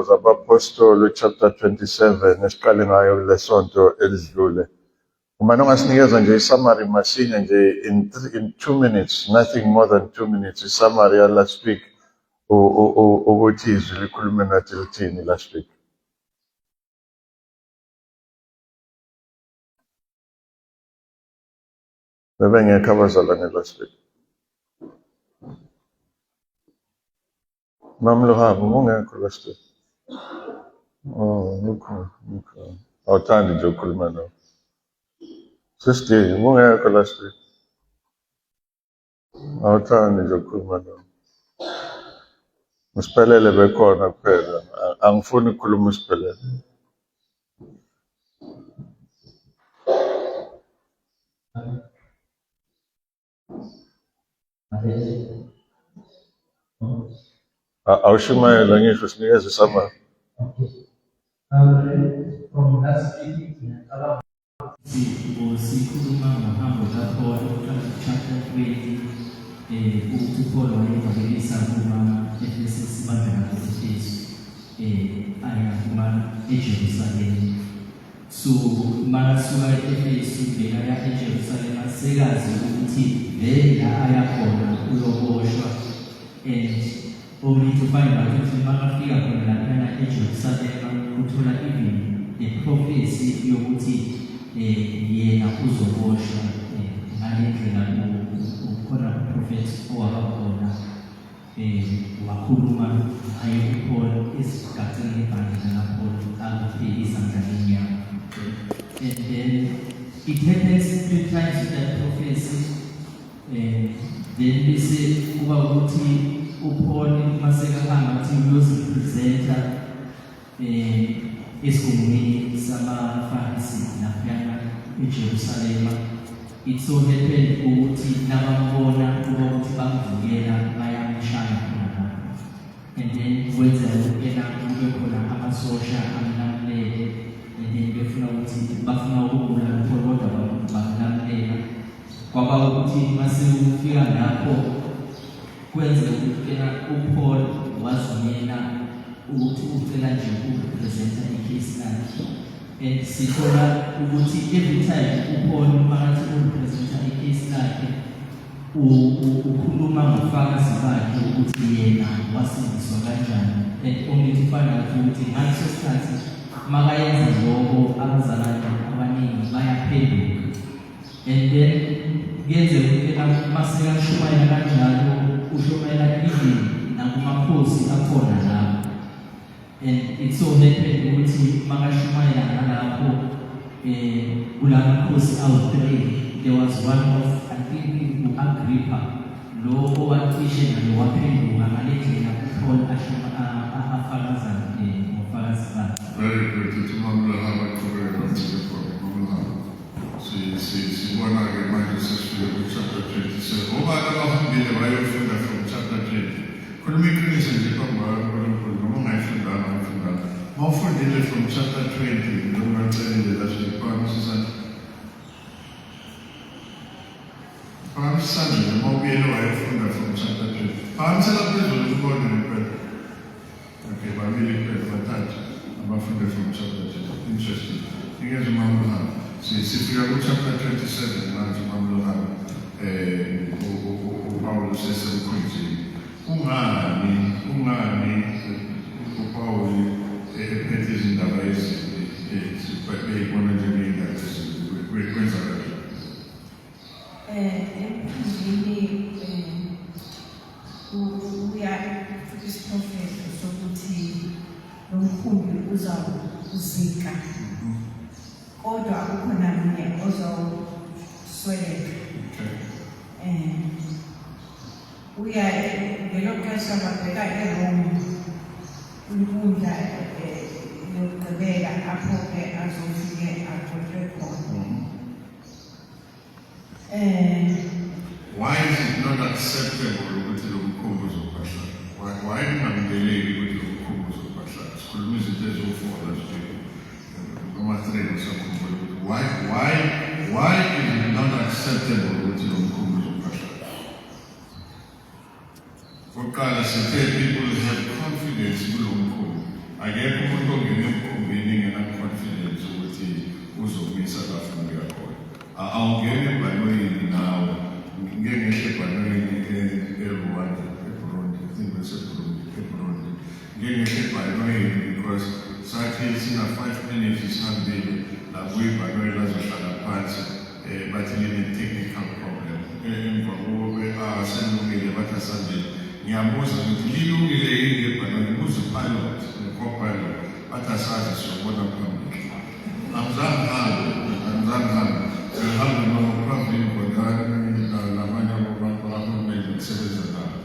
Zabapostoli chapter 27 esiqale ngayo lesonto elidlule. Uma nongasinikeza nje isummary masinya nje in 2 minutes, nothing more than 2 minutes, isummary ya last week ukuthi izwi likhulume nathi lithini last week. Bebengekho abazalwane last week. Mamlohabo ungekho last week. Ngikho. Awuthandi nje ukukhuluma nawe. Sister, ungekho last week. Awuthandi nje ukukhuluma nawe. Usiphelele bekhona kuphela. Angifuni ukukhuluma usiphelele. Awushumayela ngisho sinikeze isummary. From last week, sikhuluma ngohambo kaPaul chapter 20 ukuthi Paul wayevalelisa kuma-Efesu bavela ku-Efesu aya eJerusalema. So makasuka e-Efesu bekaya eJerusalema sekazi ukuthi la aya khona uyoboshwa, and only to find out ukuthi makafika khona laphana eJerusalema uthola even the prophecy yokuthi yena uzoboshwa ngale ndlela ukhona uprofethi owabakhona wakhuluma ngaye uPaul esigaceni ebandla lapho akufika izandla lenyama. And then it happens 3 times with that prophecy. Then bese kuba ukuthi uPaul masekahamba ukuthi uyozipresenta esikhumulweni samaFarisi laphana eJerusalema. It so happened ukuthi nabambona ukuthi bamvukela bayamshaya khona lapho, and then kwenzeka ukena kube khona amasosha amlamulele, and then bafuna ukubulala uPaul kodwa bamlamulela. Kwaba ukuthi mase ufika lapho kwenzeka ukena uPaul wazimela ukuthi ucela nje ukupresenta icase lakhe, and sithola ukuthi every time uPaul makathi upresenta icase lakhe ukhuluma ngofakazi bakhe ukuthi yena wasindiswa kanjani, and only to find out ukuthi ngaleso sikhathi makayenza lokho abazalwane abaningi bayaphenduka. And then kuyenzeka ukena masekashumayela kanjalo ushumayela even nakumakhosi akhona lapho. And it so happened ukuthi makashumayela nalapho kulamakhosi awu-3, there was one of, I think, u-Agrippa, lo owacishe naye waphenduka ngale ndlela uPaul afakaza ngofakazi bakhe. Very good. Mamlohabo kukhona sibona-ke manje sesifike ku-chapter 27. Obani abahambile bayofunda from chapter 20. Khuluma iqiniso nje phambi kwaNkulunkulu, noma ungayifundanga ayifundanga. Uma ufundile from chapter 20 noma ucelile lasiphakamisa phakamisa nje uma ubuyele wayofunda from chapter 20. Phakamisela phezulu ukubona ngempela. Okay, babili kuphela bathathu abafunde from chapter 20. Interesting. Ngingezwe Mamlohabo. Sifika ku-chapter 27 manje Mamlohabo. uPaul usesemkhunjini. Ungani uPaul ephethe izindaba beyibona njengey'ndaba kwenza kanjani? Emkhunjini uya isiprofeto sokuthi lo mkhumbi uzawuzika, kodwa akukho namunye ozawusweleka. Uya ngelo xesha babheka eRome inkundla yokugqibela apho ke azofike agxothwe khona. Why is it not acceptable ukuthi lo mkhumbi uzophahla? Why kungamdeleki ukuthi lo mkhumbi uzophahla? Sikhuluma izinto eziwu-4 last week. Ama-3 ngisakhumbula ukuthi why is it not acceptable ukuthi lo mkhumbi uzophahla? Okokuqala sithe people have Akekho umuntu ongena emkhumbini engena-confidence ukuthi uzomisa la afuna ukuya khona. Awungene ebhanoyini nawe. Ngeke ngehle ebhanoyini eRwanda, eBurundi, I think eBurundi. Ngeke ngehle ebhanoyini because sathi sina 5 minutes isihambile labuye ibhanoyi lazohlala phansi bathi line-technical problem. Emva kokuba senilungile bathi asambile. Ngiyabuza ukuthi lilungile yini ibhanoyi, ngibuza upilot co-pilot bathi asazi siyobona phambili. Angizange hambe nophambili kodwa namanye abantu abahulumeni kusebenza nabo.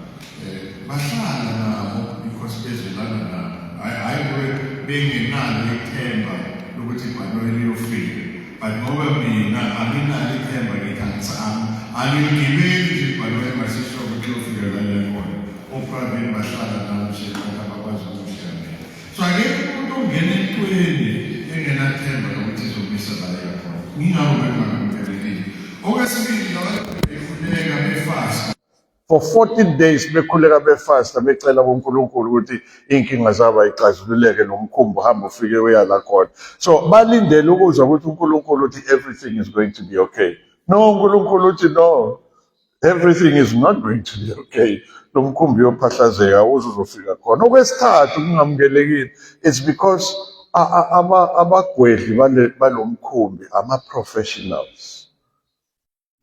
Bahlala nabo because bezwelana nabo. Hayi bengenalo ithemba lokuthi ibhanoyi liyofika. But ngoba mina anginalo ithemba ngithi angigibeli nje ibhanoyi masisho ukuthi liyofika la khona. Ophambili bahlala nabo shephela bakwazi ukushaya. So akekho umuntu ongena entweni engenathemba lokuthi izomisa la khona. Ngingakho bengamthelelile. Okwesibili labantu bekhuleka befasta. For 14 days bekhuleka befasta becela kuNkulunkulu ukuthi inkinga zabo ayixazululeke nomkhumbi uhamba ufike uyala khona. So balindele ukuzwa ukuthi uNkulunkulu uthi everything is going to be okay. No, uNkulunkulu uthi no. Everything is not going to be okay. Lo mkhumbi uyophahlazeka uzofika khona. Okwesithathu kungamukelekile, it's because abagwedli balomkhumbi ama-professionals.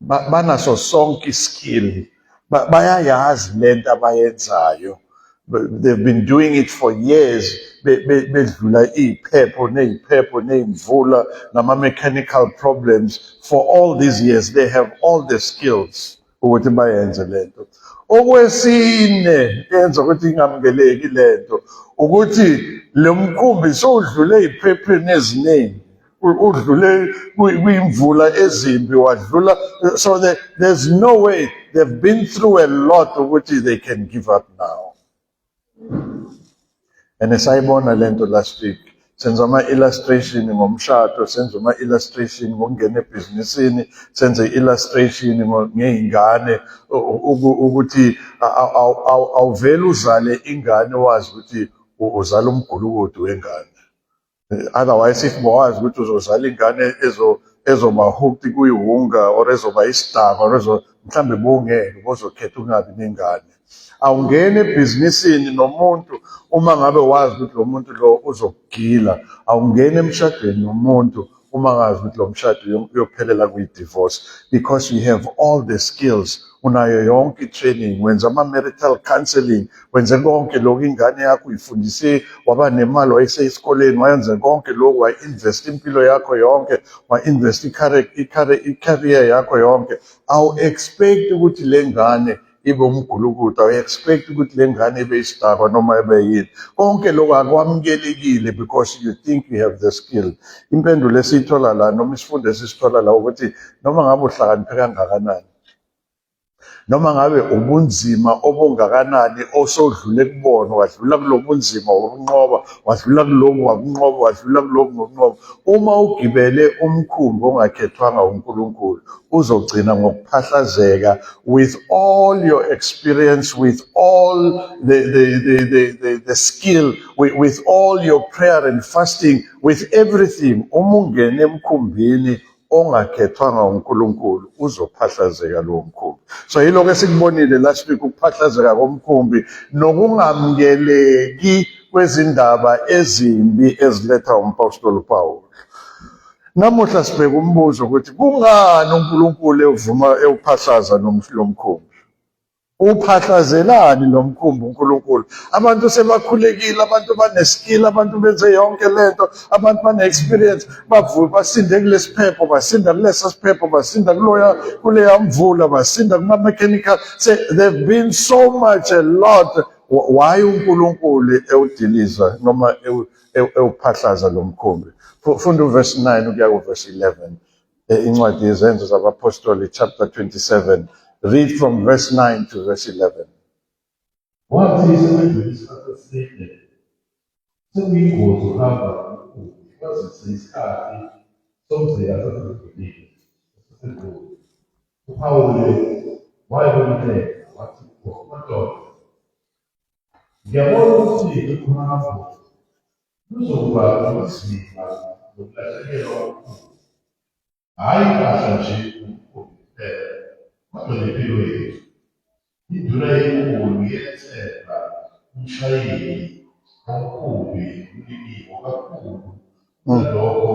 Banaso sonke skill. Bayayazi lento abayenzayo. They've been doing it for years. Bedlula iphepho neyimvula nama-mechanical problems for all these years. They have all the skills ukuthi bayenze lento. Okwesine yenza ukuthi ingamukeleki lento ukuthi lo mkhumbi sowudlule iy'phepheni eziningi. Udlule kwimvula ezimbi wadlula. So there's no way. They've been through a lot ukuthi they can give up now. And esayibona lento last week, senza ama-illustration ngomshado, senza ama-illustration ngokungena ebhizinisini, senza i-illustration ngey'ngane ukuthi awuvele uzale ingane wazi ukuthi uzala umgulukudu wengane. Otherwise, if bawazi ukuthi uzozala ingane ezoba hooked kuyihunga or ezoba isidaka or mhlambe bongeke bozokhetha ungabi nengane. Awungene ebhizinisini nomuntu uma ngabe wazi ukuthi lo muntu lo uzokugila. Awungene emshadweni nomuntu uma ngazi ukuthi lo mshado uyophelela kwi-divorce, because you have all the skills. Unayo yonke i-training, wenza ama-marital counseling, wenze konke lokhu ingane yakho uyifundise, waba nemali wayesesikoleni, wayenza konke lokhu, wa-invest impilo yakho yonke, wa-invest i-career yakho yonke. Awu-expect ukuthi le ngane ibe umgulukudu, awu-expect ukuthi le ngane ibe isidakwa noma ibe yini. Konke lokhu akwamukelekile because you think you have the skill. Impendulo esiyithola la noma isifundo esisithola la ukuthi noma ngabe uhlakaniphe kangakanani, noma ngabe ubunzima obungakanani osodlule kubona, wadlula kulobunzima wobunqoba, wadlula kulobu wakunqoba, wadlula kulobu ngokunqoba. Uma ugibele umkhumbi ongakhethwanga uNkulunkulu, uzogcina ngokuphahlazeka with all your experience, with all the skill, with all your prayer and fasting, with everything. Uma ungene emkhumbini ongakhethwanga uNkulunkulu uzophahlazeka lowo mkhumbi. So yiloko esikubonile last week, ukuphahlazeka komkhumbi nokungamukeleki kwezindaba ezimbi eziletha umpostoli uPawulu. Namuhla sibheka umbuzo ukuthi kungani uNkulunkulu ewuphahlaza lo mkhumbi? Uphahlazelani lo mkhumbi uNkulunkulu? Abantu sebakhulekile, abantu baneskill, abantu benze yonke lento, abantu bane-experience, basinde kulesi phepho, basinda kulesa siphepho, basinda kuleya mvula, basinda kuma-mechanical. They've been so much, a lot. Why uNkulunkulu ewudiliza noma ewuphahlaza lo mkhumbi? Funda uverse 9 ukuya kuverse 11. Incwadi yezenzo zabapostoli chapter 27. Read from verse 9 to verse 11. Wathi isikhathi esithile sekuyingozi uhamba umkhumbi kwazise isikhathi somzila sasedolobheni saseGoli. uPawule wayebonile wathi madoda, ngiyabona ukuthi ukuhamba luzokuba nobunzima nokulahlekelwa okukhulu. Hhayi impahla nje umkhumbi kuphela, kodwa nempilo yethu. Induna yenkulu yethemba umshayeli omkhumbi ulikiwo kakhulu kunalokho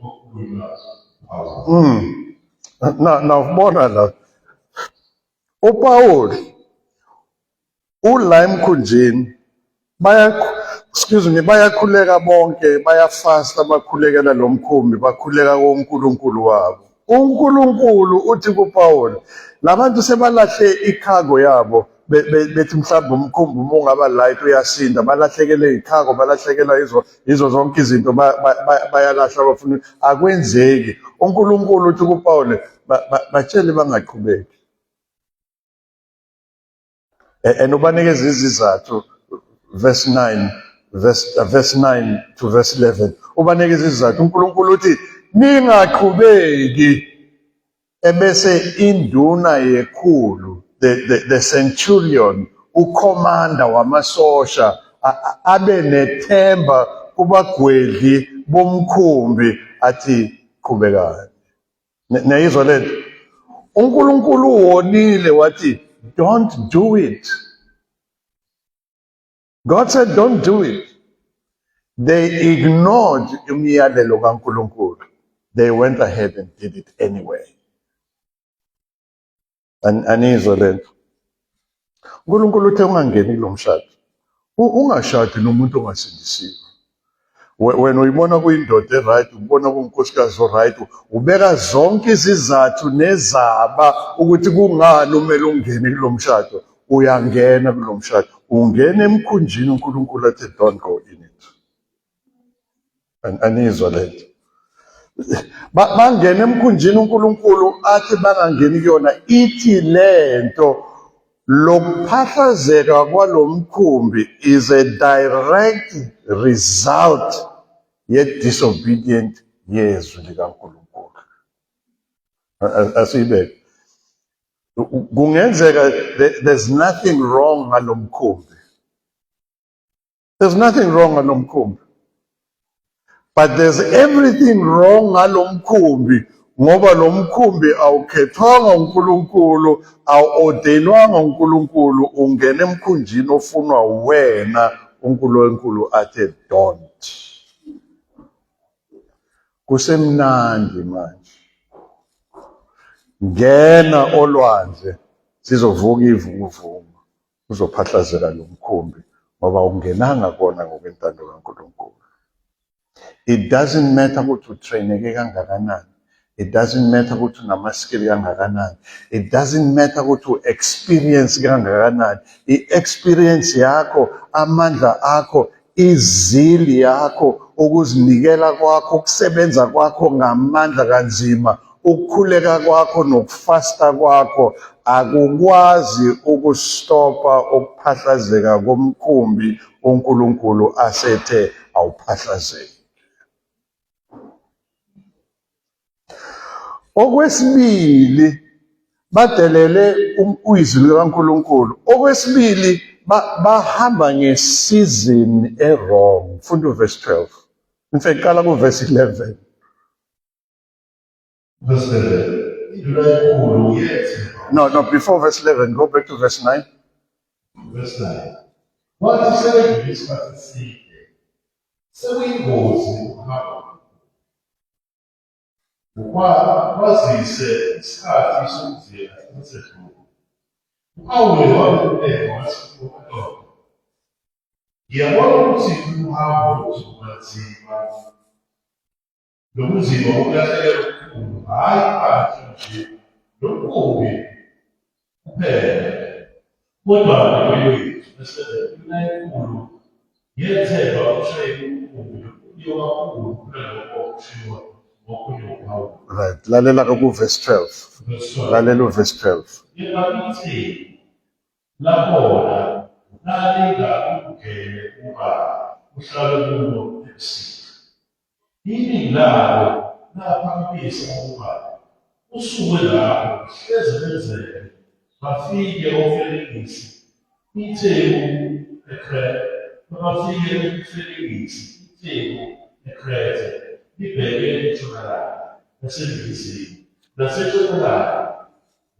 okukhulunywa Pawulo. Nawubona la uPaul ula emkhunjini bayakhuleka bonke, bayafasta, bakhulekela lo mkhumbi, bakhuleka koNkulunkulu wabo. uNkulunkulu uthi kuPaul, labantu sebalahle ikhago yabo, bethi mhlawumbe umkhumbi uma ungaba light uyasinda, balahlekelwe ikhago, balahlekelwa izo zonke izinto, bayalahla, bafuna akwenzeki. uNkulunkulu uthi kuPaul, batshele bangaqhubeki. And ubanikeza izizathu, verse 9 to verse 11. ubanikeza izizathu. uNkulunkulu uthi ningaqhubeki. Ebese induna yekhulu, the centurion, ukomanda wamasosha, abe nethemba kubagwedli bomkhumbi, athi qhubekani. Neyizwa lento. uNkulunkulu wonile wathi, don't do it. God said, don't do it. They ignored umyalelo kaNkulunkulu. They went ahead and did it anyway. Anizwa lento. uNkulunkulu uthe ungangeni kulo mshado. Ungashadi nomuntu ongasindisiwe. Wena uyibona kuyindoda right, ubona kunkosikazi right, ubeka zonke izizathu nezaba ukuthi kungani umele ungene kulo mshado. Uyangena kulo mshado. Ungena emkhunjini, uNkulunkulu athi don't go in it. Anizwa lento. Bangena emkhunjini, uNkulunkulu athi bangangeni kuyona. Ithi lento lokuphahlazeka kwalomkhumbi is a direct result yet disobedient yezwi likaNkulunkulu. Asibeke. Kungenzeka there's nothing wrong ngalomkhumbi. There's nothing wrong ngalomkhumbi. But there's everything wrong ngalomkhumbi, ngoba lo mkhumbi awukhethwanga uNkulunkulu, awuordainwanga uNkulunkulu, ungena emkhunjini ofunwa wena. uNkulunkulu athi don't. Kusemnandi manje. Ngena olwandle, sizovuka ivunguvungu, uzophahlazeka lo mkhumbi, ngoba ungenanga kona ngokwentando kaNkulunkulu. It doesn't matter ukuthi utraineke kangakanani. It doesn't matter ukuthi unamaskill kangakanani. It doesn't matter ukuthi u-experience kangakanani. I-experience yakho, amandla akho, izili yakho, ukuzinikela kwakho, ukusebenza kwakho ngamandla kanzima, ukukhuleka kwakho nokufasta kwakho, akukwazi ukustopa ukuphahlazeka komkhumbi uNkulunkulu asethe awuphahlazeki. Okwesibili, badelele izwi likaNkulunkulu. Okwesibili, bahamba ngesizini wrong. Funda verse 12. In fact, qala ku verse 11. Verse 11. Induna yenkulu yethemba. No, before verse 11, go back to verse 9. Verse 9. Wathi sebedlule isikhathi eside, sekuyingozi ukuhamba. Kwazise isikhathi sokuzila sisedlule. uPawule wabuleka wathi kumadoda, ngiyabona ukuthi uhambo luzokuba nzima, nobunzima bokulahlekelwa okukhulu, hhayi impahla nje nomkhumbi kuphela, kodwa nempilo yethu. Induna yenkulu yethemba umshayeli omkhumbi ulikiwo kakhulu kunalokho okushiwo ngokunye uPawulo. Right. Lalela ku verse 12. Verse 12. Lalela verse 12. Yebakitheni lakhona nalinga ukungene ubaba uhlale kulo ebusika. Iningi labo laphakamisa ubaba. Usuke lapho hleze benzele bafike oFelikisi itheku eKrethe bafike eFelix, itheku eKrethe, libheke entshonalanga, naseningizimu, nasentshonalanga,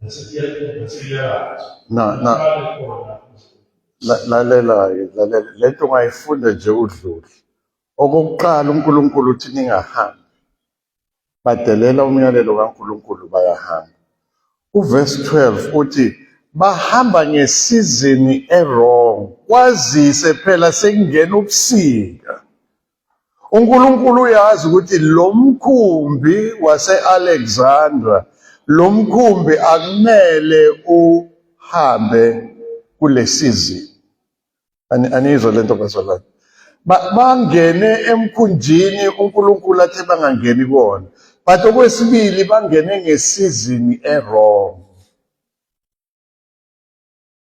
nasenyakatho. Liqale khona lalela lento ungayifunda nje udlule. Okokuqala uNkulunkulu uthi ningahambi, badelela umyalelo kaNkulunkulu bayahamba. Uverse 12 uthi bahamba ngesizini errong, kwazise phela sekungena ubusika. uNkulunkulu uyazi ukuthi lo mkhumbi wase-Alexandra, lo mkhumbi akumele uhambe kule season. Anizwa lento bazalwane? Bangene emkhunjini uNkulunkulu athe bangangeni kuwona, but okwesibili bangene ngesizini errong.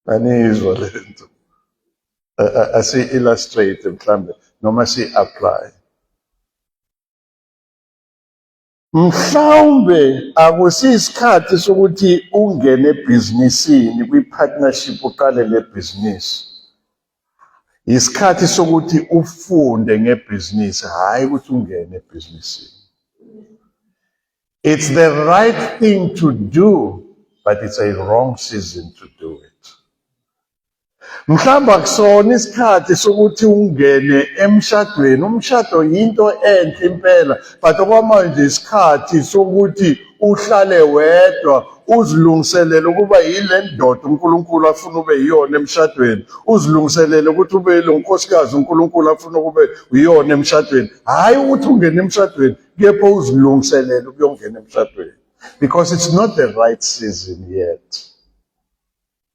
Anizwa lento? Asi-illustrate mhlambe noma si-apply. Mhlawumbe akusiyisikhathi sokuthi ungene ebhizinisini kwi-partnership uqale lebhizinisi. Isikhathi sokuthi ufunde ngebhizinisi, hayi ukuthi ungene ebhizinisini. It's the right thing to do, but it's a wrong season to do it. Mhlawumbe akusona isikhathi sokuthi ungene emshadweni. Umshado yinto enhle impela, but okwamanje isikhathi sokuthi uhlale wedwa uzilungiselele ukuba yile ndoda uNkulunkulu afuna ube yiyona emshadweni, uzilungiselele ukuthi ube lo nkosikazi uNkulunkulu afuna ukube uyiyona emshadweni, hayi ukuthi ungene emshadweni kepha uzilungiselele ukuyongena emshadweni, because it's not the right season yet.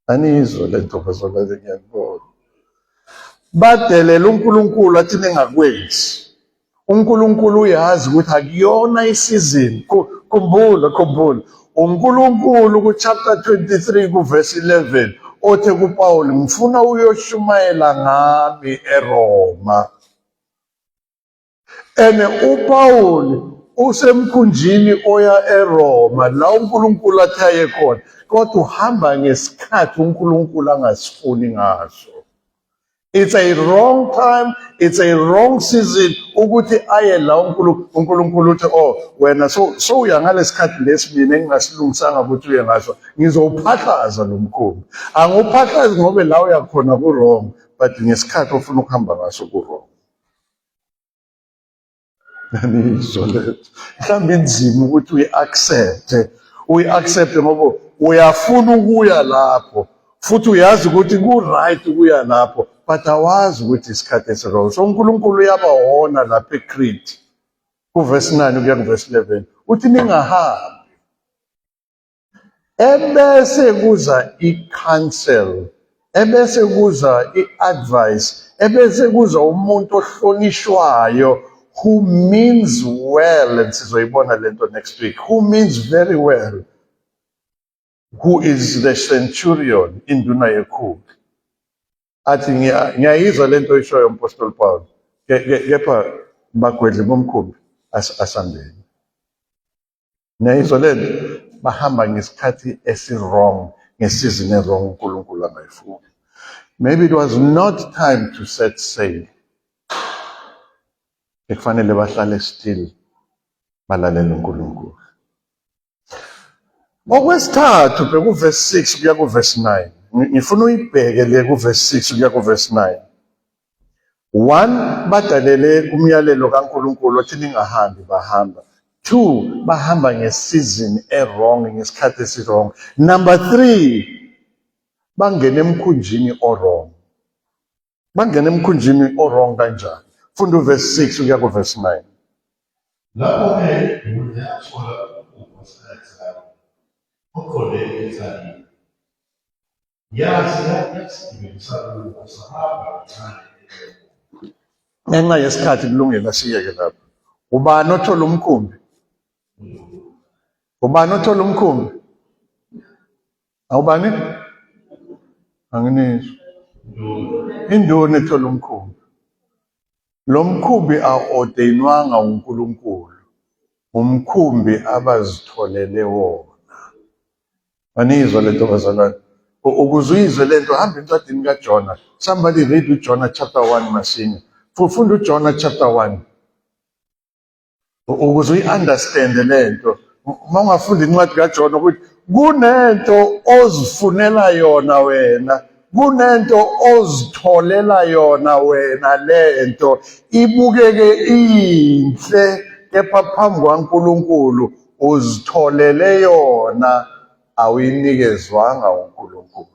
Anizwa lento bazalwane, ngiyakubona. Badelela uNkulunkulu athi ningakwenzi. uNkulunkulu uyazi ukuthi akuyona isizini. Khumbula uNkulunkulu ku-chapter 23 ku-verse 11 othe kuPawuli, ngifuna uyoshumayela ngami eRoma. Ene uPawuli usemkhunjini oya eRoma la uNkulunkulu athi aye khona, kodwa uhamba ngesikhathi uNkulunkulu angasifuni ngaso. It's a wrong time, it's a wrong season ukuthi aye la uNkulunkulu uthi wena so uya ngalesikhathi lesibini engingasilungisanga ukuthi uye ngaso, ngizowuphahlaza lo mkhumbi. Anguphahlazi ngoba la uya khona ku-wrong, but ngesikhathi ofuna ukuhamba ngaso ku-wrong. Anizwa lethu? Mhlawumbe inzima ukuthi uyi-accepte ngoba uyafuna ukuya lapho, futhi uyazi ukuthi ku-right ukuya lapho, but awazi ukuthi isikhathi esi-wrong. So uNkulunkulu uyabahona lapha eCrete kuverse 9 ukuya kuverse 11 uthi ningahambi. Ebese kuza i-counsel, ebese kuza i-advice, ebese kuza umuntu ohlonishwayo who means well, and sizoyibona lento next week, who means very well, who is the centurion, induna yekhulu. Athi ngiyayizwa lento ishoyo uMpostoli Paul, kepha bagwedli bomkhumbi asambeni. Ngiyayizwa lento, bahamba ngesikhathi esi-wrong, ngesizini e-wrong uNkulunkulu angayifuni. Maybe it was not time to set sail. Ekufanele bahlale still, balalele uNkulunkulu. Okwesithathu bekuverse 6 kuya kuverse 9. Ngifuna uyibheke le kuverse 6 kuya kuverse 9. 1, badalele umyalelo kaNkulunkulu othi ningahambi, bahamba. 2, bahamba ngesizini e-wrong, ngesikhathi esi-wrong. Number 3, bangene emkhunjini o-wrong. Bangene emkhunjini o-wrong kanjani? Funda uverse 6 kuya kuverse 9. lapho-ke induna yathola uNkosikazi oqonde eThalini. Yasigibelisa kuwo sahamba kancane Ngenxa yesikhathi kulungile asiyeke lapho. Ubani othola umkhumbi? Ubani othola umkhumbi? Awubani? Anginizwa. Induna ethola umkhumbi. Lo mkhumbi a-ordainwanga uNkulunkulu. Umkhumbi abazitholele wona. Anizwa lento bazalwane? ukuze uyizwe lento hamba encwadini kaJona. Somebody read uJona chapter 1 masinya. Funda uJona chapter 1. Ukuze uyi-understand lento. Uma ungafunda incwadi kaJona ukuthi kunento ozifunela yona wena, kunento ozitholela yona wena, lento ibukeke inhle kepha phambi kwaNkulunkulu uzitholele yona, awuyinikezwanga uNkulunkulu.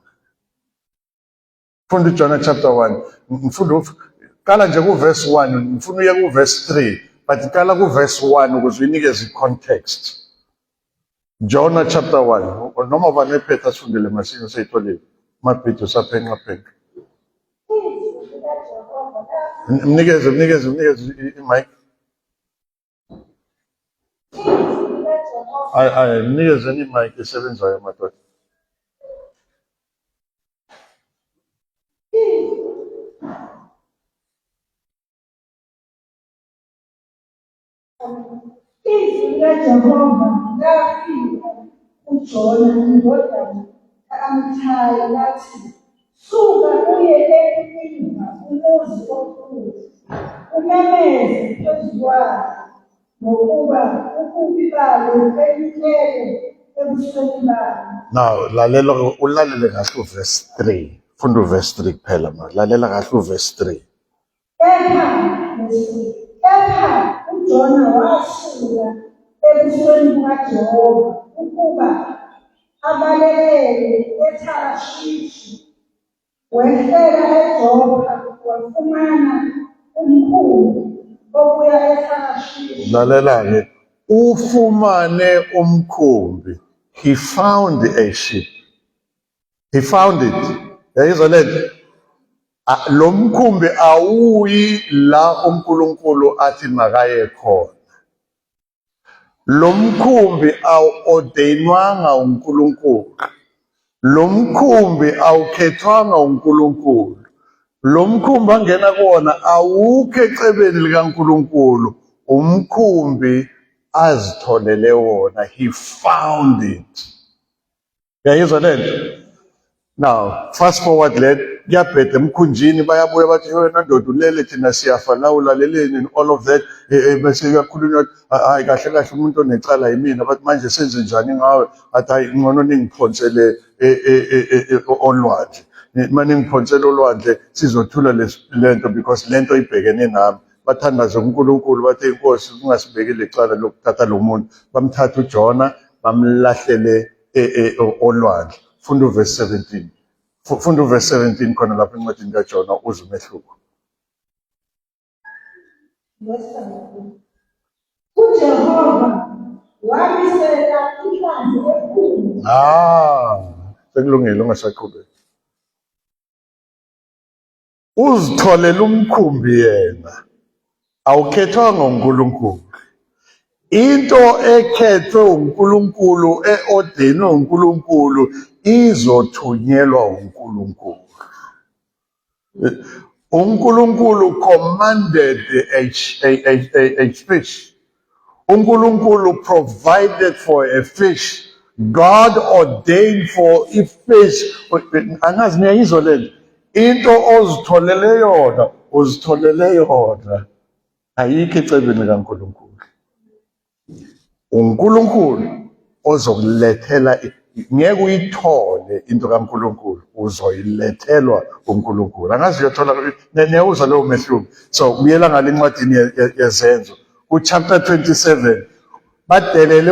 Funda uJona chapter 1. Mfunda qala nje kuverse 1, ngifuna uye kuverse 3, but qala kuverse 1 ukuze uyinikeze i-context. Jonah chapter 1. Noma banephetha asifundele masinya seyitholile. Mabhidu saphenqa. Mnikeze i-mic. Mnikeze i-mic esebenzayo madoda. Izwi likaJehova lafika kuJona indodana ka-Amithayi lathi, suka uye eNiniva umuzi omkhulu, umemeze phezu kwawo ngokuba ububi babo benyukele ebusweni babo. Now ulalele kahle uverse 3. Funda uverse 3 kuphela manje. Lalela kahle uverse 3. Kepha uJona wasuka ebusweni bukaJehova ukuba abalekele eTharshishi, wehlela eJopha wafumana umkhumbi obuya eTharshishi. Lalela-ke, ufumane umkhumbi. He found a ship. He found it. Yayizwa lento. Lo mkhumbi awuyi la uNkulunkulu athi makaye khona. Lo mkhumbi awuordainwanga uNkulunkulu. Lo mkhumbi awukhethwanga uNkulunkulu. Lo mkhumbi angena kuwona awukho ecebeni likaNkulunkulu. Umkhumbi azitholele wona. He found it. Yayizwa lento. Now, fast forward kuyabheda emkhunjini, bayabuya bathi wena ndoda ulele thina siyafa la ulaleleni and all of that. Bese kuyakhulunywa hayi kahle umuntu onecala yimina, bathi manje senze njani ngawe? Athi hayi ngcono ningiphonsele olwandle. Manje ngiphonsele olwandle sizothula lento because lento ibhekene nami. Bathandaze uNkulunkulu bathi inkosi ungasibeki lecala lokuthatha lo muntu. Bamthatha uJona bamlahlele olwandle. Funda uverse 17. Funda uverse 17 khona lapha encwadini kaJona uzwe umehluko. UJehova wamisela inhlanzi enkulu. Sekulungile ungasaqhubeki. Uzitholela umkhumbi yena. Awukhethwanga uNkulunkulu. Into ekhethwe uNkulunkulu, eordainwe uNkulunkulu, izothunyelwa uNkulunkulu. uNkulunkulu commanded a fish. uNkulunkulu provided for a fish. God ordained for a fish. Angazi niyayizwa lento. Into ozitholele yona. Ayikho ecebeni likaNkulunkulu. uNkulunkulu ozokulethela, ngeke uyithole into kaNkulunkulu, uzoyilethelwa uNkulunkulu. Angazi uyothola niyawuzwa leyo mehluko. So buyela ngale ncwadini yezenzo chapter 27, badelele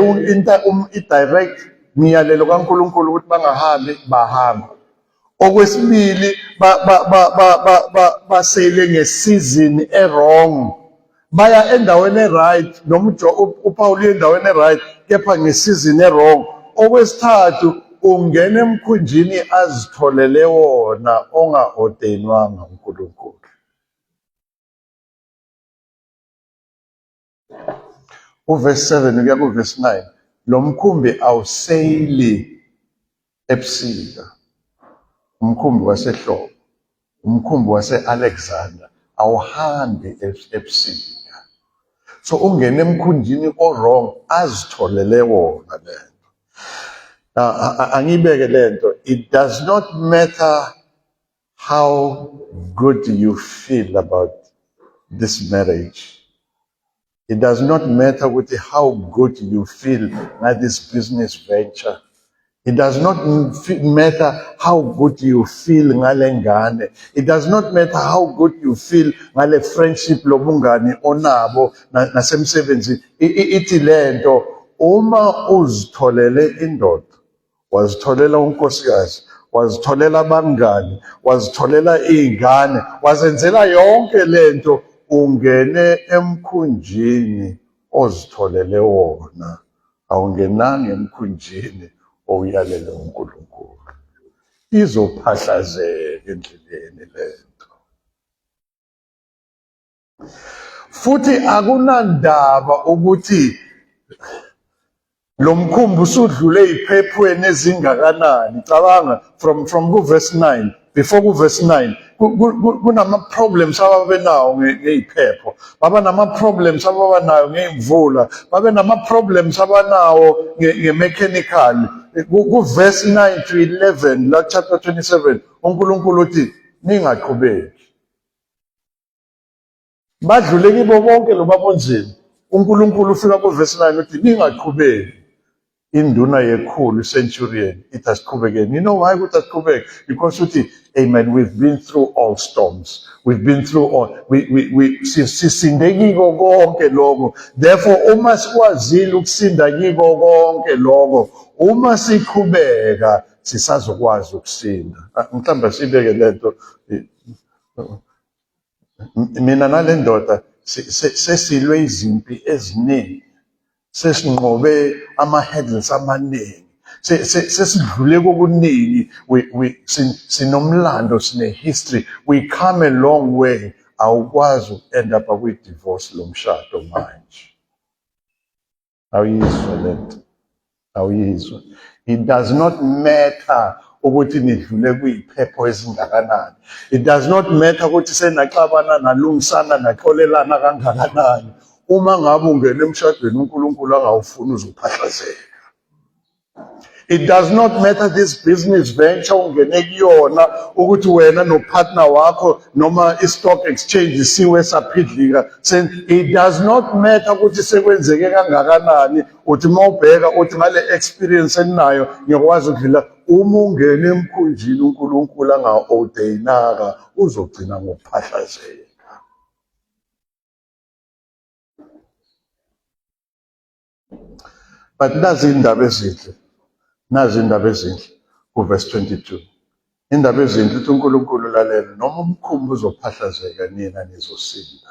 i-direct miyalelo kaNkulunkulu ukuthi bangahambi, bahamba. Okwesibili basele ngesizini wrong. Baya endaweni right, noma uPaul endaweni right, kepha ngesizini wrong. Okwesithathu ungena emkhunjini azitholele wona ongaordainwanga uNkulunkulu. Uverse 7 kuya kuverse 9. Lo mkhumbi awuseyili ebusika. Umkhumbi wasehlobo, umkhumbi wase-Alexander awuhambi ebusika. So ungena emkhunjini o-wrong azitholele wona lento. Angibeke lento. It does not matter how good you feel about this marriage. It does not matter with how good you feel about this business venture. It does not matter how good you feel ngale ngane. It does not matter how good you feel ngale friendship lobungani onabo nasemsebenzini. Ithi lento uma uzitholele indoda, wazitholela unkosikazi, wazitholela abangani, wazitholela izingane, wazenzela yonke lento, ungene emkhunjini ozitholele wona. Awungenanga emkhunjini oyalele uNkulunkulu. Izophahlazeka endleleni lento. Futhi akunandaba ukuthi lo mkhumbi usudlule iphephweni ezingakanani. Cabanga from ku verse 9, before ku verse 9 kunama problems ababenawo ngeziphepho, baba nama problems ababanayo ngeimvula, babe nama problems abanawo ngemechanical. Ku verse 9 to 11 la chapter 27 uNkulunkulu uthi ningaqhubeki. Badlule kibo bonke lo babonzima. uNkulunkulu ufika ku verse 9 uthi ningaqhubeki. Induna yekhulu centurion ithi asiqhubekeni. You know why ukuthi asiqhubeke? Because uthi amen, we've been through all storms, we've been through all, sisinde kiko konke lokho. Therefore uma sikwazile ukusinda kiko konke lokho, uma siqhubeka sisazokwazi ukusinda. Mhlawumbe sibeke lento, mina nale ndoda sesilwe izimpi eziningi, sesinqobe ama-hurdles amaningi, sesidlule kokuningi, sinomlando, sine-history, we come a long way. Awukwazi uku-end up kwi-divorce lomshado manje. Awuyizwa lento, awuyizwa. It does not matter ukuthi nidlule kuyiphepho ezingakanani. It does not matter ukuthi senaxabana nalungisana naxolelana kangakanani. Uma ngabe ungena emshadweni uNkulunkulu angawufuni uzophahlazeka. It does not matter this business venture ungene kuyona ukuthi wena nopartner wakho noma i-stock exchange siwe saphidlika. It does not matter ukuthi sekwenzeke kangakanani, uthi mawubheka uthi ngale experience eninayo ngiyakwazi ukudlula. Uma ungene emkhunjini uNkulunkulu anga-ordayinaka uzogcina ngokuphahlazeka. But nazi indaba ezinhle, nazi indaba ezinhle ku verse 22. Indaba ezinhle uthi uNkulunkulu lalela, noma umkhumbi uzophahlazeka nina nizosinda.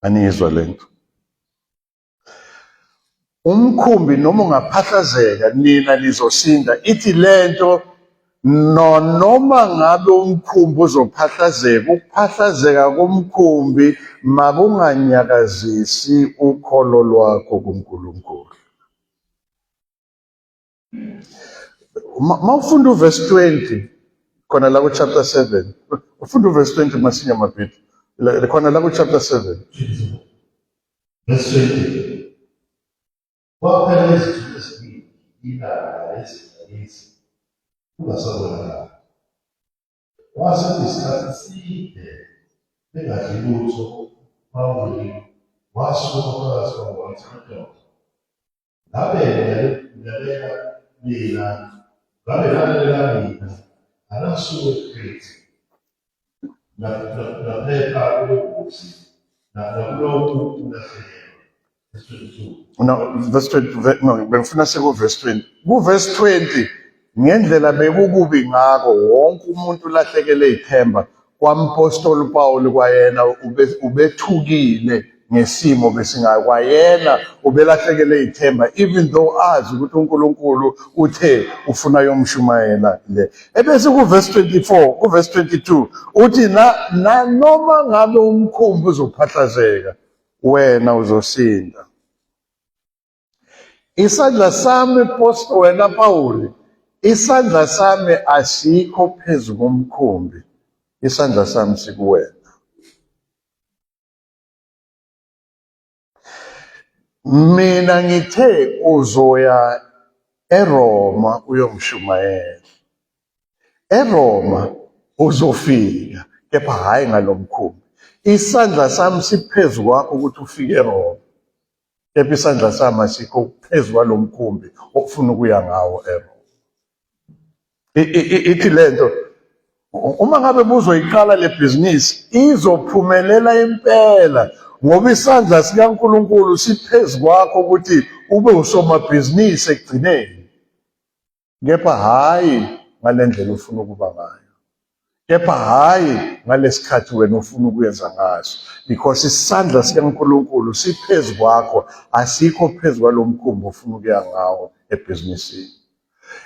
Anizwa lento. Umkhumbi noma ungaphahlazeka nina nizosinda. Ithi lento noma ngabe umkhumbi uzophahlazeka, ukuphahlazeka komkhumbi makunganyakazisi ukholo lwakho kuNkulunkulu. Mawufunda uverse 20 khona la ku chapter 7, ufunda uverse 20 masinya mabhithi khona la ku chapter 7. Verse 20. Kwaphela izithuko ezibili, ilanga lezingalezi, kungasabonakali. Kwasethi isikhathi eside bengadli lutho, Pawuli wasuka phakathi kwabo wathi, madoda, ngabe lalela mina, anasuke eKrete, naphepha kulobusi, nakulokhu ulahlekelwa. Verse 22. No, verse 20, no, bengifuna seko verse 20. Ku verse 20, ngendlela bekukubi ngako wonke umuntu ulahlekelwe ithemba, kwampostoli Paul kwayena ubethukile ngesimo besingayo, kwayena ubelahlekelwe ithemba, even though azi ukuthi uNkulunkulu uthe ufuna yomshumayela le. Ebese ku verse 24, ku verse 22 uthi na noma ngabe umkhumbi uzophahlazeka, wena uzosinda. Isandla sami wena Pawuli, isandla sami asikho phezu komkhumbi, isandla sami sikuwena. Mina ngithe uzoya eRoma uyongishumayela. eRoma uzofika, kepha hayi ngalomkhumbi. Isandla sami siphezu kwakho ukuthi ufike eRoma, kepha isandla sami asikho phezu kwalomkhumbi ofuna ukuya ngawo eRoma. Ithi lento, uma ngabe buzoyiqala le bhizinisi izophumelela impela, ngoba isandla sikaNkulunkulu siphezu kwakho ukuthi ube usomabhizinisi ekugcineni, kepha hayi ngale ndlela ufuna ukuba ngayo, kepha hayi ngalesikhathi wena ufuna ukuyenza ngaso, because isandla sikaNkulunkulu siphezu kwakho, asikho phezu kwalomkhumbi ofuna ukuya ngawo ebhizinisini.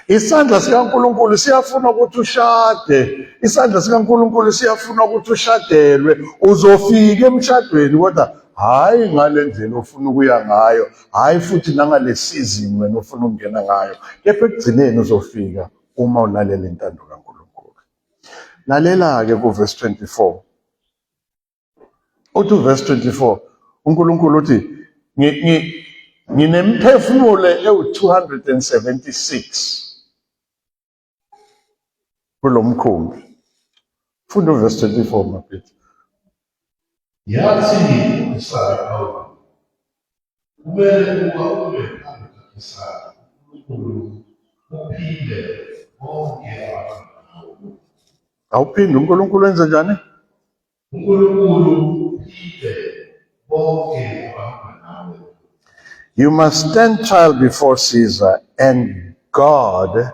Isandla sikaNkulunkulu siyafuna ukuthi ushade, isandla sikaNkulunkulu siyafuna ukuthi ushadelwe, uzofika emshadweni kodwa hayi ngale ndlela ofuna ukuya ngayo, hayi futhi nangale season wena ofuna ukungena ngayo, kepha ekugcineni uzofika uma ulalela intando kaNkulunkulu. Lalela-ke kuverse 24. Uthi uverse 24, uNkulunkulu uthi nginemphefumulo ewu-276 kulo mkhumbi. Funda uverse 24 mabhithi. Yathi ngiyisayo kumele ukuba ube phambi kaKesari uNkulunkulu uphile bonke abantu. Awuphinde uNkulunkulu wenze njani? uNkulunkulu uphile bonke abantu nawe. You must stand trial before Caesar, and God,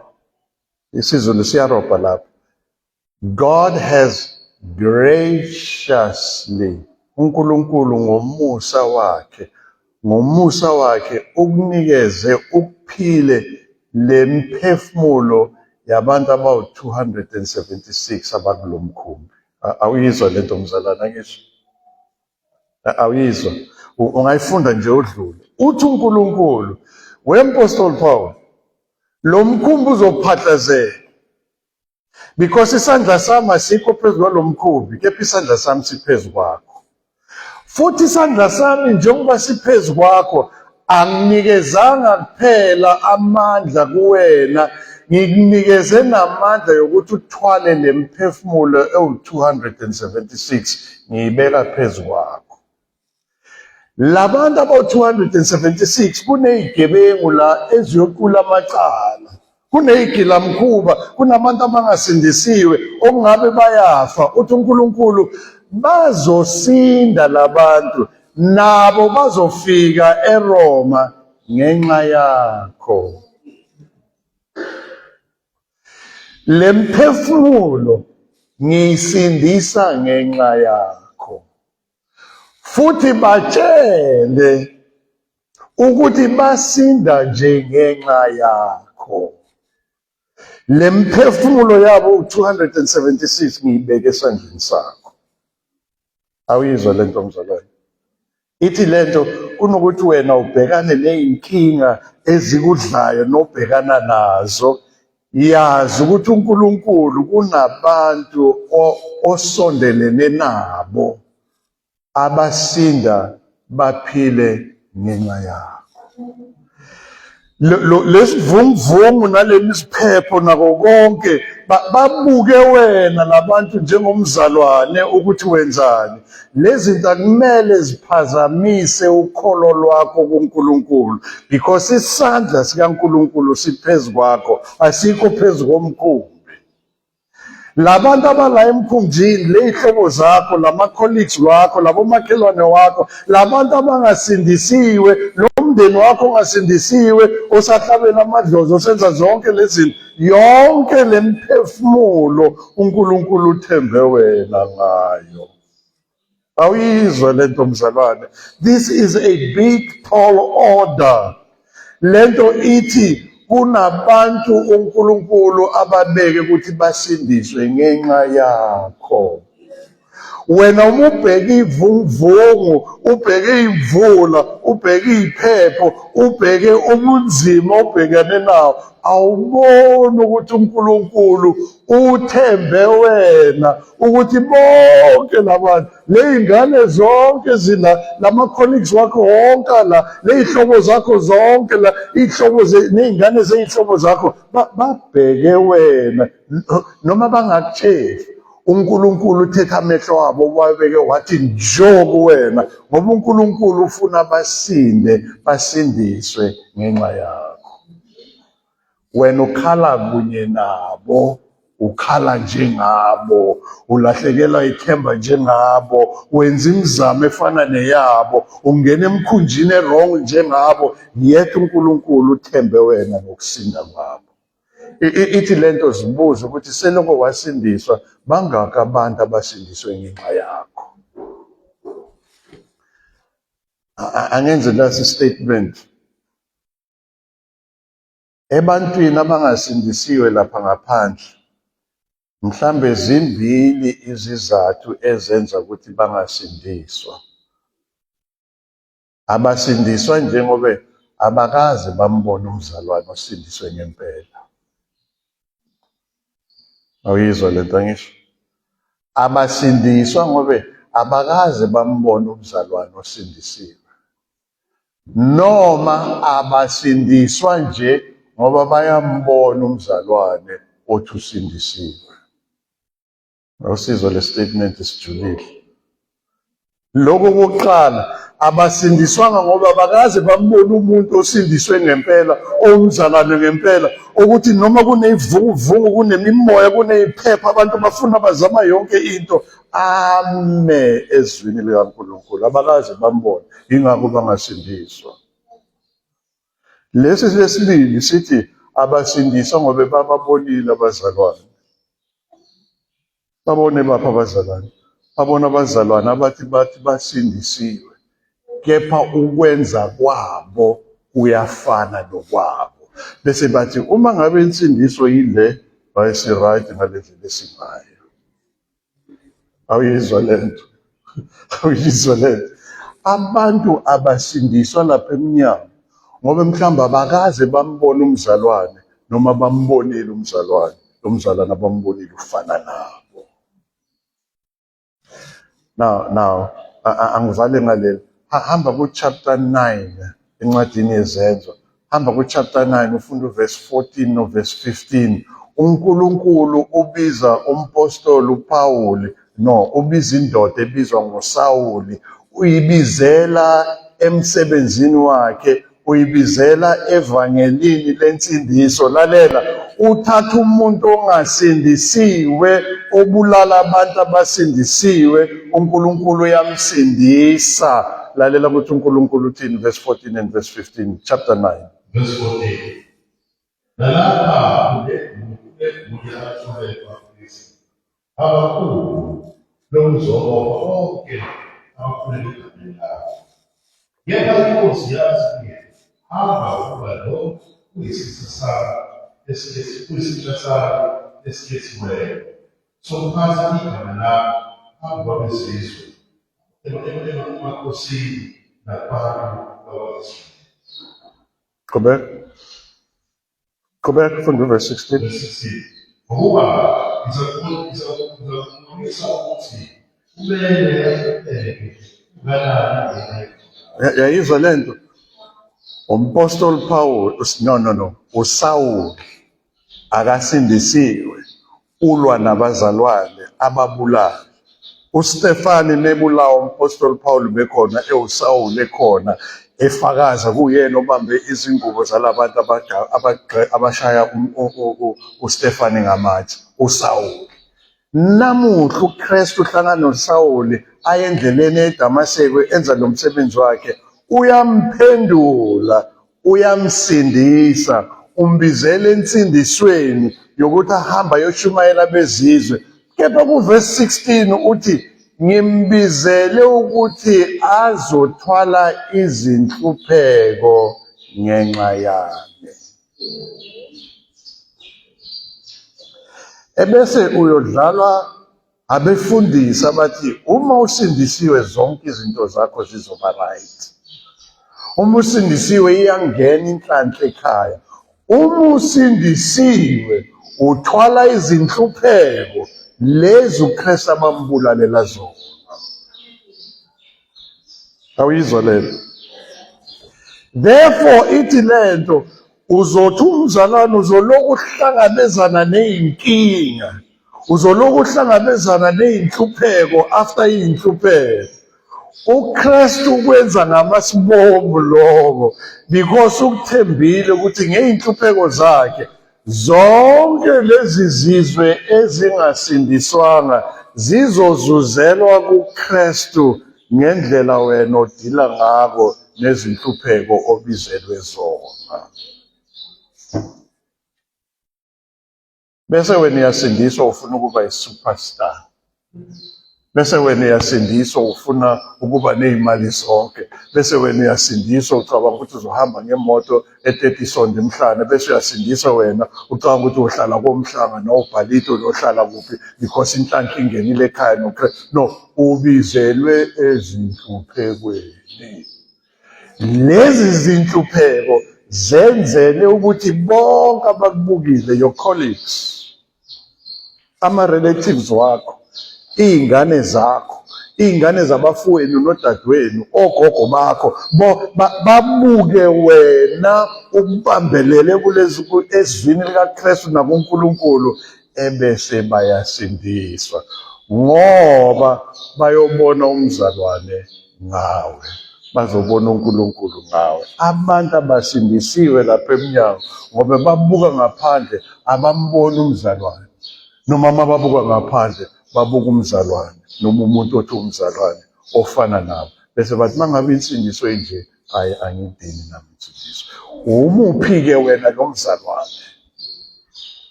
isiZulu siyarobha lapha, God has graciously, uNkulunkulu ngomusa wakhe ukunikeze ukuphile lemphefumulo yabantu abawu-276 abakulo mkhumbi. Awuyizwa lento mzalwana ngisho? Awuyizwa? Ungayifunda nje udlule. Uthi uNkulunkulu, weMpostoli Paul, lo mkhumbi uzophahlazeka, because isandla sami asikho phezu kwalo mkhumbi, kepha isandla sami siphezu kwakho. Futhi isandla sami njengoba siphezu kwakho, anginikezanga kuphela amandla kuwena, ngikunikeze namandla yokuthi uthwale le mphefumulo ewu-276, ngiyibeka phezu kwakho. Labantu abawu-276 kuney'gebengu la eziyoqula amacala, kuney'gilamkhuba, kunabantu abangasindisiwe okungabe bayafa. Uthi uNkulunkulu bazosinda labantu, nabo bazofika eRoma ngenxa yakho. Le mphefumulo ngiyisindisa ngenxa yakho. Futhi batshele ukuthi basinda nje ngenxa yakho. Le mphefumulo yabo u-276 ngiyibeke esandleni sakho. Awuyizwa lento mzalwane? Ithi lento kunokuthi wena ubhekane ney'nkinga ezikudlayo nobhekana nazo, yazi ukuthi uNkulunkulu kunabantu osondelene nabo abasinda baphile ngenxa yakho. Lesivunguvungu nalesiphepho nako konke babuke wena labantu njengomzalwane ukuthi wenzani. Lezi zinto akumele ziphazamise ukholo lwakho kuNkulunkulu, because isandla sikaNkulunkulu siphezu kwakho, asikho phezu komkhumbi. Labantu abala emkhunjini, ley'hlobo zakho, lama-colleagues wakho, labomakhelwane wakho, labantu abangasindisiwe, nomndeni wakho ongasindisiwe, osahlabela amadlozi, osenza zonke lezi zinto, yonke le mphefumulo uNkulunkulu uthembe wena ngayo. Awuyizwa lento mzalwane? This is a big tall order. Lento ithi kunabantu uNkulunkulu ababeke ukuthi basindiswe ngenxa yakho. Wena uma ubheka ivunguvungu, ubheke imvula, ubheke iphepho, ubheke ubunzima obhekane nawo, awuboni ukuthi uNkulunkulu uthembe wena ukuthi bonke labantu, ley'ngane zonke lama-colleagues wakho wonke la, ley'hlobo zakho zonke la, ney'ngane zey'hlobo zakho, babheke wena, noma bangakutsheli. uNkulunkulu uthethe amehlo wabo wabeke wathi njo kuwena, ngoba uNkulunkulu ufuna basindiswe ngenxa yakho. Wena ukhala kunye nabo, ukhala njengabo, ulahlekelwa ithemba njengabo, wenza imizamo efana neyabo, ungena emkhunjini wrong njengabo, yet uNkulunkulu uthembe wena ngokusinda kwabo. Ithi lento zibuze ukuthi seloko wasindiswa, bangaka abantu abasindiswe ngenxa yakho. Angenze lasi statement. Ebantwini abangasindisiwe lapha ngaphandle, mhlambe zimbili izizathu ezenza ukuthi bangasindiswa. Abasindiswa njengoba abakaze bambona umzalwane osindiswe ngempela. Awuyizwa lento ngisho? Abasindiswa ngobe abakaze bambona umzalwane osindisiwe. Noma abasindiswa nje ngoba bayambona umzalwane othi usindisiwe. Awusizwa le statement isijulile. Lokho kokuqala, abasindiswanga ngoba abakaze bambona umuntu osindiswe ngempela, omzalwane ngempela, ukuthi noma kuney'vunguvungu, kunemimoya, kuney'phepha, abantu bafuna bazama yonke into, ame ezwini likaNkulunkulu. Abakaze bambona, yingakho bangasindiswa. Lesi sesibili sithi abasindiswa ngoba bababonile abazalwane. Babone bapha abazalwane. Babona abazalwane abathi basindisiwe, kepha ukwenza kwabo kuyafana nokwabo. Bese bathi uma ngabe insindiso yile, bayisi-right ngalendlela esingayo. Awuyizwa lento? Awuyizwa lento? Abantu abasindiswa lapha emnyango ngoba mhlawumbe abakaze bambona umzalwane, noma bambonile umzalwane, lo mzalwane abambonile ufana nabo. Now, angivale ngalelo. Hamba ku-chapter 9 encwadini yezenzo. Hamba ku-chapter 9 ufunda uverse 14 noverse 15. uNkulunkulu ubiza umpostoli uPawuli, ubiza indoda ebizwa ngoSawuli, uyibizela emsebenzini wakhe, uyibizela evangelini lensindiso. Lalela, uthatha umuntu ongasindisiwe, obulala abantu abasindisiwe, uNkulunkulu uyamsindisa. Lalela ukuthi uNkulunkulu uthini, verse 14 and verse 15, chapter 9. Verse 14. Nalapha kulegunya athulelwa uKristu. Abakhulu lomzobo bonke abakhuleka egameni lakho. Yeba inkosi yathi kuye, hamba ukuba lo kuyisitha sami esikhethiweyo sokuphatha igama lakho phambi kwabezizwe emakhosini nakubantu bakwaIsrayeli. Go back from verse 16. Verse 16. Ngoba ngizakubonisa ukuthi kumele ahleleke ngalana Yayizwa lento? Umpostoli Paul, uSawuli akasindisiwe, ulwa nabazalwane ababulala. uStefane nebulawa umpostoli Paul bekhona, uSawuli ekhona, efakaza kuyena obambe izingubo zalabantu abashaya uStefane ngamatshe, uSawuli. Namuhla uKristu uhlangana noSawuli aye endleleni eDamaseko enza lo msebenzi wakhe, uyamphendula, uyamsindisa, umbizela ensindisweni yokuthi ahamba ayoshumayela bezizwe. Kepha kuverse 16 uthi ngimbizele ukuthi azothwala izinhlupheko ngenxa yami. Ebese uyodlalwa abefundisi abathi uma usindisiwe zonke izinto zakho zizoba right. Uma usindisiwe iyangena inhlanhla ekhaya. Uma usindisiwe uthwala izinhlupheko lezi uKristu abambulalela zona. Awuyizwa lento? Therefore ithi lento uzothi umzalwane uzoloku uhlangabezana ney'nkinga, uzoloku uhlangabezana ney'nhlupheko after iy'nhlupheko. uKristu ukwenza ngamasibomu lokho because ukuthembile ukuthi ngey'nhlupheko zakhe zonke lezi zizwe ezingasindiswanga zizozuzelwa kuKristu ngendlela wena odila ngako nezinhlupheko obizelwe zona. Bese wena uyasindiswa ufuna ukuba yi-superstar. Bese wena uyasindiswa ufuna ukuba ney'mali zonke. Bese wena uyasindiswa ucabanga ukuthi uzohamba ngemoto e-30 sonto emhlane. Bese uyasindiswa wena ucabanga ukuthi uhlala komhlanga nowubhalite uyohlala kuphi because inhlanhla ingenile ekhaya no, ubizelwe ezinhluphekweni. Lezi zinhlupheko zenzele ukuthi bonke abakubukile, your colleagues, ama-relatives wakho, iy'ngane zakho, iy'ngane zabafowenu nodadewenu, ogogo bakho, babuke wena ukubambelele ezwini likaKristu nakuNkulunkulu, ebese bayasindiswa ngoba bayobona umzalwane ngawe, bazobona uNkulunkulu ngawe. Abantu abasindisiwe lapha emnyango ngoba babuka ngaphandle abambona umzalwane, noma babuka ngaphandle babuka umzalwane, noma umuntu othi umzalwane ofana nabo, bese bathi mangabe insindiso enje hayi angidini nami insindiso. Umuphi-ke wena lo mzalwane?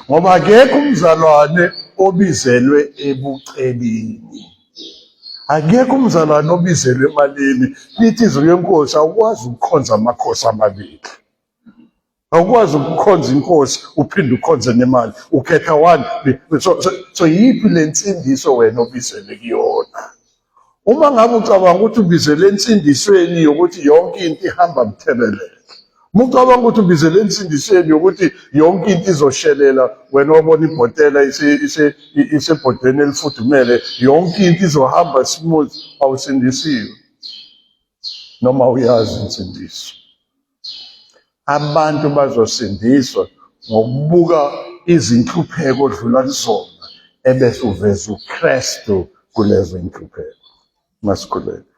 Ngoba akekho umzalwane obizelwe ebucebini, akekho umzalwane obizelwe emalini. Lithi izwi lenkosi awukwazi ukukhonza amakhosi amabili, awukwazi ukukhonza inkosi uphinde ukhonze nemali, ukhetha one. So yiphi le nsindiso wena obizelwe kuyona? Uma ngabe ucabanga ukuthi ubizelwe ensindisweni yokuthi yonke into ihamba mthebelele, uma ucabanga ukuthi ubizelwe ensindisweni yokuthi yonke into izoshelela, wena wabona ibhotela isebhodweni elifudumele, yonke into izohamba smooth, awusindisiwe noma uyazi insindiso. Abantu bazosindiswa ngokubuka izinhlupheko odlula kuzona, ebese uveza uKristu kulezo zinhlupheko. Masikhuleke.